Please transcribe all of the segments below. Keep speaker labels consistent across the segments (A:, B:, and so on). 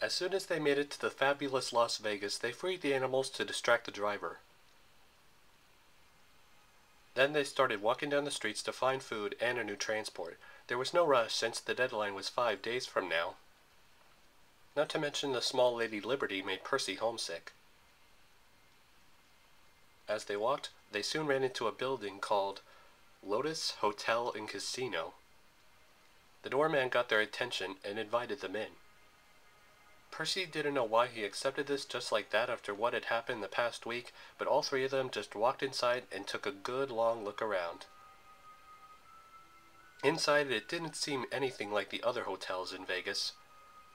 A: As soon as they made it to the fabulous Las Vegas, they freed the animals to distract the driver. Then they started walking down the streets to find food and a new transport. There was no rush since the deadline was 5 days from now. Not to mention the small Lady Liberty made Percy homesick. As they walked, they soon ran into a building called Lotus Hotel and Casino. The doorman got their attention and invited them in. Percy didn't know why he accepted this just like that after what had happened the past week, but all three of them just walked inside and took a good long look around. Inside, it didn't seem anything like the other hotels in Vegas.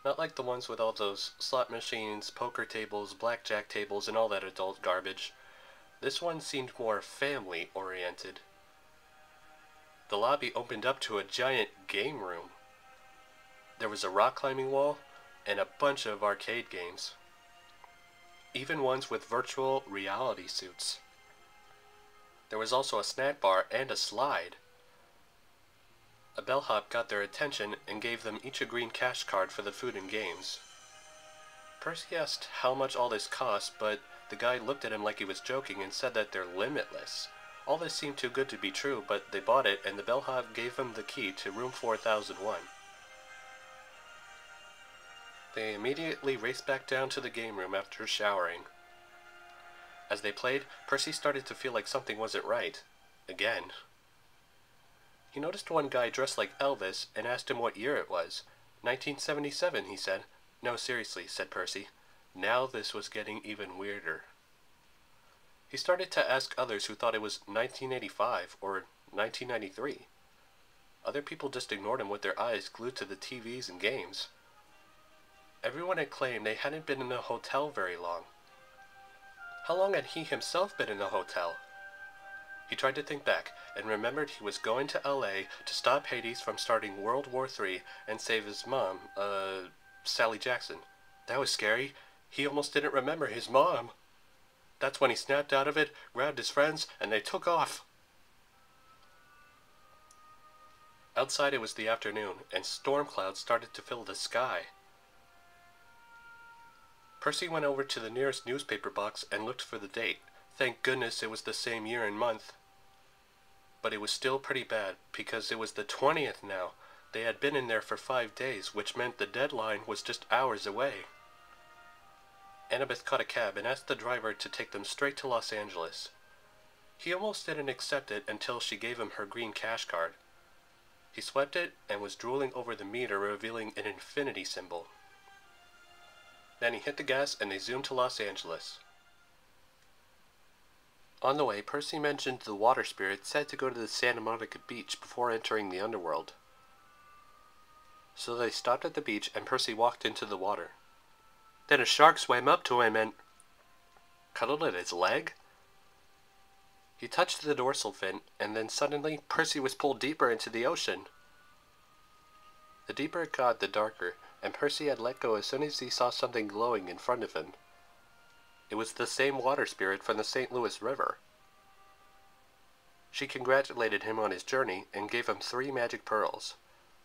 A: Not like the ones with all those slot machines, poker tables, blackjack tables, and all that adult garbage. This one seemed more family-oriented. The lobby opened up to a giant game room. There was a rock climbing wall and a bunch of arcade games. Even ones with virtual reality suits. There was also a snack bar and a slide. A bellhop got their attention and gave them each a green cash card for the food and games. Percy asked how much all this cost, but the guy looked at him like he was joking and said that they're limitless. All this seemed too good to be true, but they bought it and the bellhop gave them the key to room 4001. They immediately raced back down to the game room after showering. As they played, Percy started to feel like something wasn't right. Again. He noticed one guy dressed like Elvis and asked him what year it was. 1977, he said. No, seriously, said Percy. Now this was getting even weirder. He started to ask others who thought it was 1985 or 1993. Other people just ignored him with their eyes glued to the TVs and games. Everyone had claimed they hadn't been in a hotel very long. How long had he himself been in a hotel? He tried to think back and remembered he was going to LA to stop Hades from starting World War III and save his mom, Sally Jackson. That was scary. He almost didn't remember his mom. That's when he snapped out of it, grabbed his friends, and they took off. Outside it was the afternoon, and storm clouds started to fill the sky. Percy went over to the nearest newspaper box and looked for the date. Thank goodness it was the same year and month. But it was still pretty bad, because it was the 20th now. They had been in there for 5 days, which meant the deadline was just hours away. Annabeth caught a cab and asked the driver to take them straight to Los Angeles. He almost didn't accept it until she gave him her green cash card. He swept it and was drooling over the meter, revealing an infinity symbol. Then he hit the gas and they zoomed to Los Angeles. On the way, Percy mentioned the water spirit said to go to the Santa Monica beach before entering the underworld. So they stopped at the beach and Percy walked into the water. Then a shark swam up to him and cuddled at his leg. He touched the dorsal fin, and then suddenly Percy was pulled deeper into the ocean. The deeper it got, the darker, and Percy had let go as soon as he saw something glowing in front of him. It was the same water spirit from the St. Louis River. She congratulated him on his journey and gave him 3 magic pearls.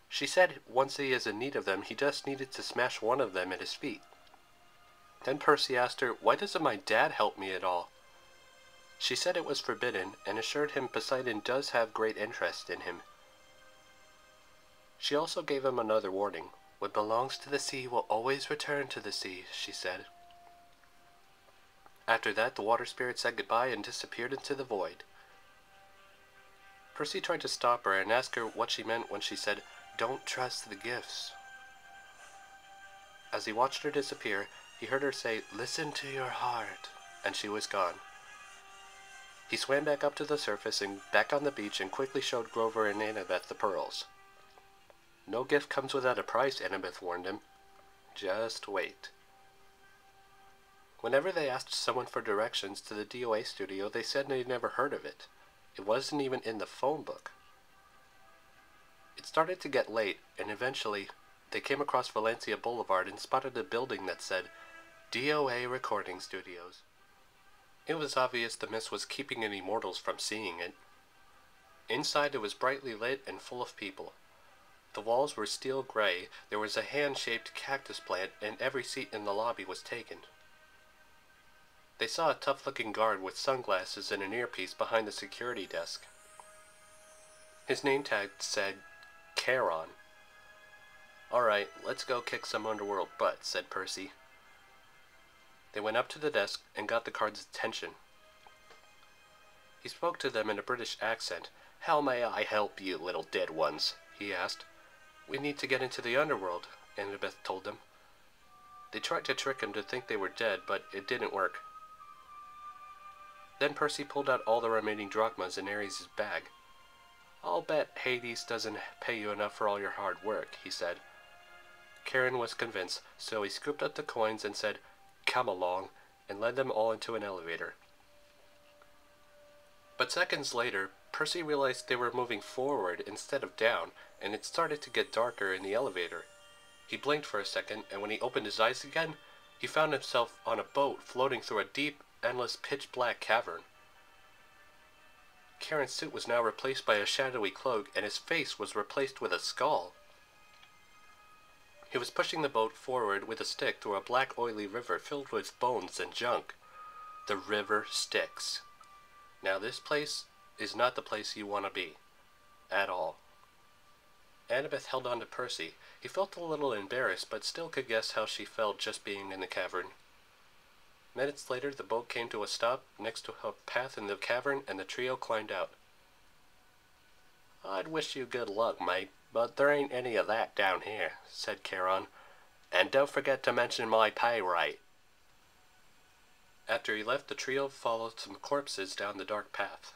A: She said once he is in need of them, he just needed to smash one of them at his feet. Then Percy asked her, why doesn't my dad help me at all? She said it was forbidden and assured him Poseidon does have great interest in him. She also gave him another warning. What belongs to the sea will always return to the sea, she said. After that, the water spirit said goodbye and disappeared into the void. Percy tried to stop her and ask her what she meant when she said, "Don't trust the gifts." As he watched her disappear, he heard her say, "Listen to your heart," and she was gone. He swam back up to the surface and back on the beach and quickly showed Grover and Annabeth the pearls. No gift comes without a price, Annabeth warned him. Just wait. Whenever they asked someone for directions to the DOA studio, they said they'd never heard of it. It wasn't even in the phone book. It started to get late, and eventually they came across Valencia Boulevard and spotted a building that said DOA Recording Studios. It was obvious the mist was keeping any mortals from seeing it. Inside it was brightly lit and full of people. The walls were steel gray, there was a hand-shaped cactus plant, and every seat in the lobby was taken. They saw a tough-looking guard with sunglasses and an earpiece behind the security desk. His name tag said, Charon. "Alright, let's go kick some underworld butt," said Percy. They went up to the desk and got the guard's attention. He spoke to them in a British accent. "How may I help you, little dead ones?" he asked. "We need to get into the underworld," Annabeth told them. They tried to trick him to think they were dead, but it didn't work. Then Percy pulled out all the remaining drachmas in Ares' bag. "I'll bet Hades doesn't pay you enough for all your hard work," he said. Karen was convinced, so he scooped up the coins and said, "Come along," and led them all into an elevator. But seconds later, Percy realized they were moving forward instead of down, and it started to get darker in the elevator. He blinked for a second, and when he opened his eyes again, he found himself on a boat floating through a deep, endless, pitch-black cavern. Karen's suit was now replaced by a shadowy cloak, and his face was replaced with a skull. He was pushing the boat forward with a stick through a black oily river filled with bones and junk. The river Styx. Now this place is not the place you want to be. At all. Annabeth held on to Percy. He felt a little embarrassed, but still could guess how she felt just being in the cavern. Minutes later, the boat came to a stop next to a path in the cavern, and the trio climbed out. "I'd wish you good luck, mate, but there ain't any of that down here," said Charon. "And don't forget to mention my pay rate." After he left, the trio followed some corpses down the dark path.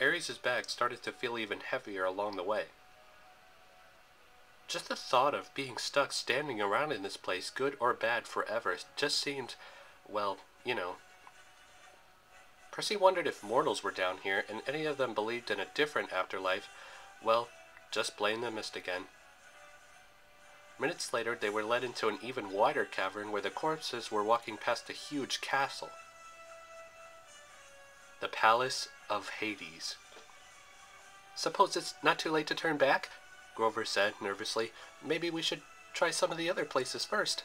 A: Ares' bag started to feel even heavier along the way. Just the thought of being stuck standing around in this place, good or bad, forever, just seemed, well, you know. Percy wondered if mortals were down here, and any of them believed in a different afterlife. Well, just blame the mist again. Minutes later, they were led into an even wider cavern where the corpses were walking past a huge castle. The Palace of Hades. "Suppose it's not too late to turn back?" Grover said nervously. "Maybe we should try some of the other places first."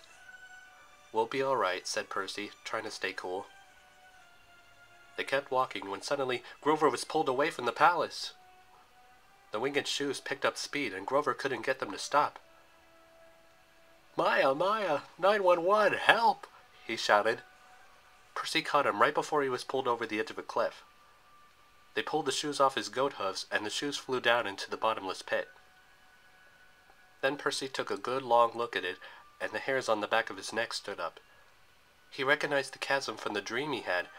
A: "We'll be all right," said Percy, trying to stay cool. They kept walking when suddenly Grover was pulled away from the palace. The winged shoes picked up speed, and Grover couldn't get them to stop. "Maya, Maya, 911, help!" he shouted. Percy caught him right before he was pulled over the edge of a cliff. They pulled the shoes off his goat hooves, and the shoes flew down into the bottomless pit. Then Percy took a good long look at it, and the hairs on the back of his neck stood up. He recognized the chasm from the dream he had,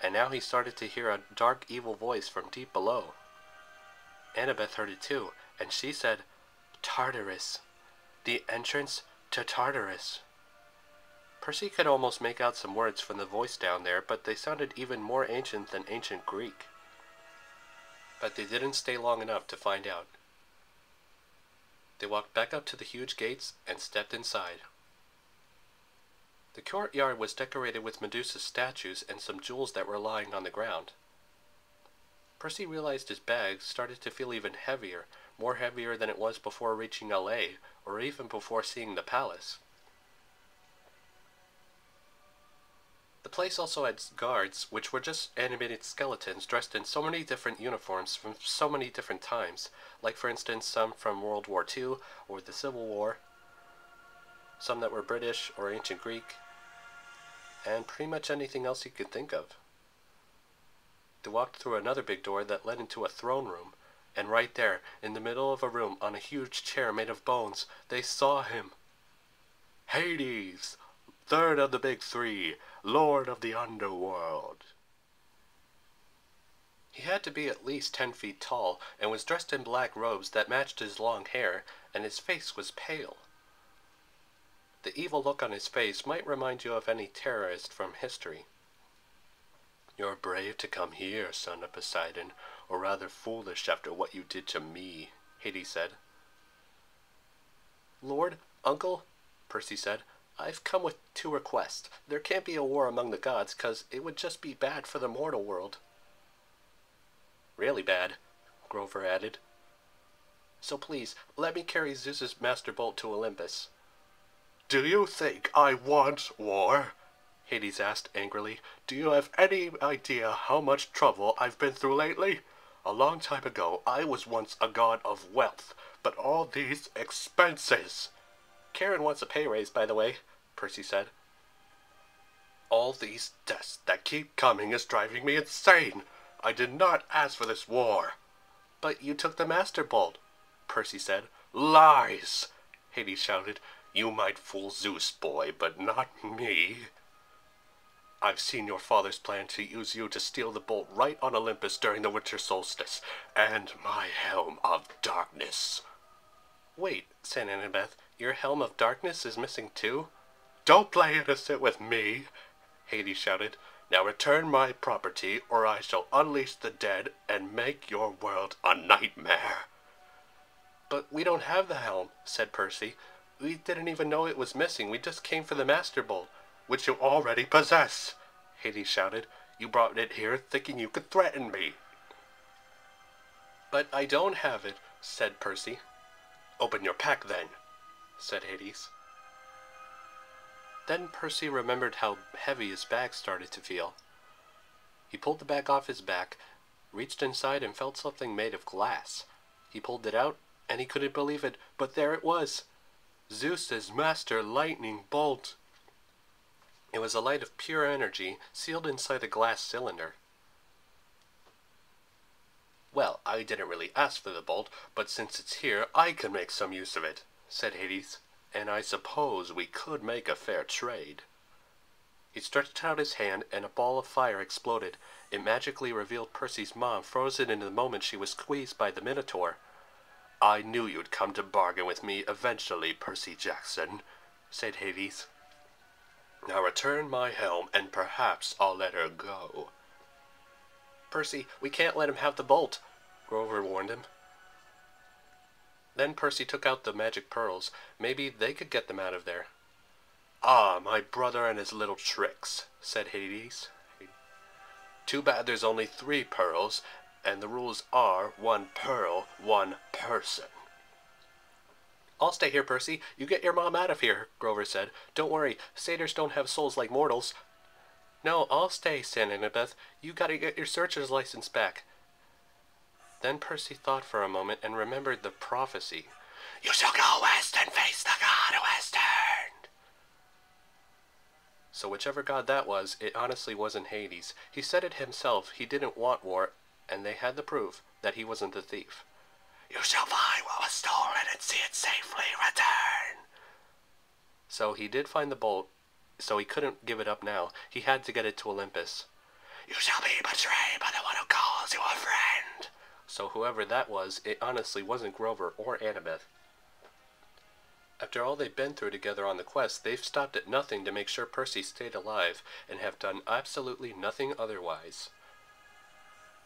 A: and now he started to hear a dark, evil voice from deep below. Annabeth heard it too, and she said, "Tartarus. The entrance to Tartarus." Percy could almost make out some words from the voice down there, but they sounded even more ancient than ancient Greek. But they didn't stay long enough to find out. They walked back up to the huge gates and stepped inside. The courtyard was decorated with Medusa's statues and some jewels that were lying on the ground. Percy realized his bag started to feel even heavier, more heavier than it was before reaching LA, or even before seeing the palace. The place also had guards, which were just animated skeletons dressed in so many different uniforms from so many different times, like for instance some from World War II or the Civil War, some that were British or ancient Greek, and pretty much anything else you could think of. They walked through another big door that led into a throne room, and right there, in the middle of a room on a huge chair made of bones, they saw him. Hades, third of the big three, Lord of the Underworld. He had to be at least 10 feet tall, and was dressed in black robes that matched his long hair, and his face was pale. The evil look on his face might remind you of any terrorist from history. "You're brave to come here, son of Poseidon, or rather foolish after what you did to me," Hades said. "Lord, Uncle," Percy said, "I've come with 2 requests. There can't be a war among the gods, 'cause it would just be bad for the mortal world." "Really bad," Grover added. So please, let me carry Zeus's Master Bolt to Olympus.
B: Do you think I want war? Hades asked angrily. Do you have any idea how much trouble I've been through lately? A long time ago, I was once a god of wealth, but all these expenses...
A: Karen wants a pay raise, by the way, Percy said.
B: All these deaths that keep coming is driving me insane. I did not ask for this war.
A: But you took the Master Bolt, Percy said.
B: Lies! Hades shouted. You might fool Zeus, boy, but not me. I've seen your father's plan to use you to steal the bolt right on Olympus during the winter solstice, and my helm of darkness.
A: Wait, said Annabeth, your helm of darkness is missing too?
B: Don't play innocent with me, Hades shouted. Now return my property, or I shall unleash the dead and make your world a nightmare.
A: But we don't have the helm, said Percy. We didn't even know it was missing. We just came for the Master Bolt.
B: Which you already possess, Hades shouted. You brought it here thinking you could threaten me.
A: But I don't have it, said Percy.
B: Open your pack then,
A: said Hades. Then Percy remembered how heavy his bag started to feel. He pulled the bag off his back, reached inside and felt something made of glass. He pulled it out, and he couldn't believe it, but there it was. Zeus's Master Lightning Bolt. It was a light of pure energy, sealed inside a glass cylinder.
B: Well, I didn't really ask for the bolt, but since it's here, I can make some use of it, said Hades. And I suppose we could make a fair trade.
A: He stretched out his hand, and a ball of fire exploded. It magically revealed Percy's mom, frozen in the moment she was squeezed by the Minotaur.
B: I knew you'd come to bargain with me eventually, Percy Jackson, said Hades. Now return my helm, and perhaps I'll let her go.
A: Percy, we can't let him have the bolt, Grover warned him. Then Percy took out the magic pearls. Maybe they could get them out of there.
B: Ah, my brother and his little tricks, said Hades. Too bad there's only 3 pearls, and the rules are 1 pearl, 1 person.
A: I'll stay here, Percy. You get your mom out of here, Grover said. Don't worry, satyrs don't have souls like mortals. No, I'll stay, said Annabeth. You gotta get your searcher's license back. Then Percy thought for a moment and remembered the prophecy.
B: You shall go west and face the god who has turned.
A: So whichever god that was, it honestly wasn't Hades. He said it himself. He didn't want war, and they had the proof that he wasn't the thief.
B: You shall find what was stolen and see it safely return.
A: So he did find the bolt, so he couldn't give it up now. He had to get it to Olympus.
B: You shall be betrayed by the one who calls you a friend.
A: So whoever that was, it honestly wasn't Grover or Annabeth. After all they've been through together on the quest, they've stopped at nothing to make sure Percy stayed alive, and have done absolutely nothing otherwise.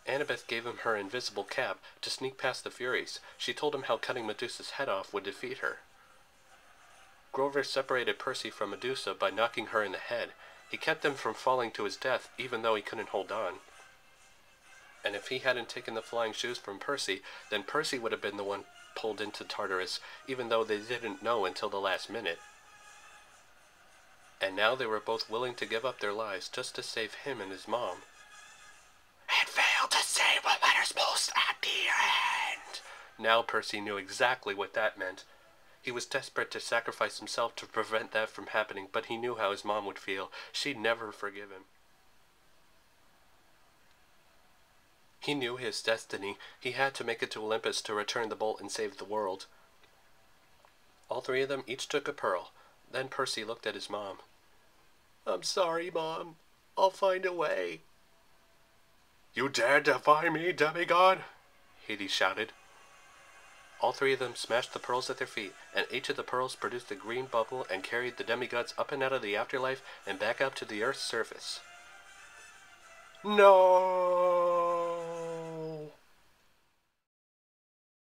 A: Annabeth gave him her invisible cap to sneak past the Furies. She told him how cutting Medusa's head off would defeat her. Grover separated Percy from Medusa by knocking her in the head. He kept him from falling to his death, even though he couldn't hold on. And if he hadn't taken the flying shoes from Percy, then Percy would have been the one pulled into Tartarus, even though they didn't know until the last minute. And now they were both willing to give up their lives just to save him and his mom.
B: And failed to save what matters most at the end.
A: Now Percy knew exactly what that meant. He was desperate to sacrifice himself to prevent that from happening, but he knew how his mom would feel. She'd never forgive him. He knew his destiny. He had to make it to Olympus to return the bolt and save the world. All 3 of them each took a pearl. Then Percy looked at his mom.
B: I'm sorry, Mom. I'll find a way. You dared defy me, demigod?
A: Hades shouted. All 3 of them smashed the pearls at their feet, and each of the pearls produced a green bubble and carried the demigods up and out of the afterlife and back up to the Earth's surface.
B: No!